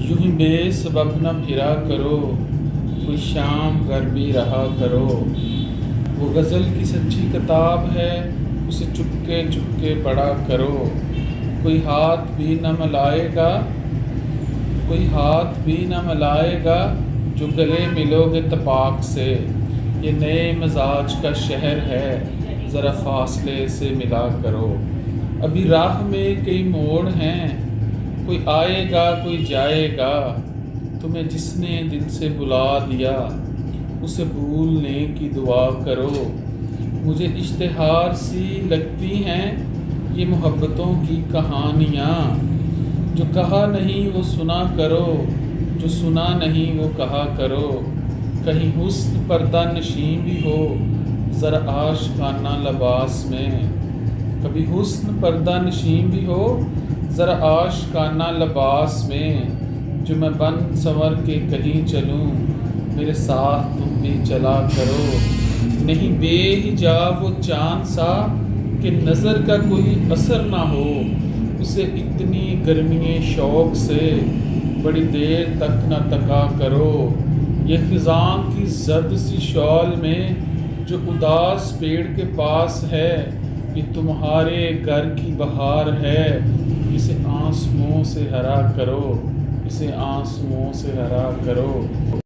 यूं ही बेसबब न फिरा करो, कोई शाम घर भी रहा करो। वो गज़ल की सच्ची किताब है, उसे चुपके चुपके पढ़ा करो। कोई हाथ भी न मिलाएगा, कोई हाथ भी न मिलाएगा, जो गले मिलोगे तपाक से। ये नए मिजाज का शहर है, ज़रा फासले से मिला करो। अभी राह में कई मोड़ हैं, कोई आएगा कोई जाएगा। तुम्हें जिसने दिल से बुला दिया, उसे भूलने की दुआ करो। मुझे इश्तिहार सी लगती हैं ये मोहब्बतों की कहानियाँ। जो कहा नहीं वो सुना करो, जो सुना नहीं वो कहा करो। कहीं हुस्न पर्दा नशीं भी हो, ज़रा आशिकाना लिबास में। कभी हुस्न पर्दा नशीं भी हो, ज़रा आशिकाना लिबास में। जो मैं बन संवर के कहीं चलूं, मेरे साथ तुम भी चला करो। नहीं बेहिजाब वो चाँद सा कि नज़र का कोई असर ना हो। उसे इतनी गर्मी शौक़ से बड़ी देर तक न तका करो। ये ख़िज़ां की ज़र्द सी शॉल में जो उदास पेड़ के पास है, ये तुम्हारे घर की बहार है। इसे आंसुओं से हरा करो, इसे आंसुओं से हरा करो।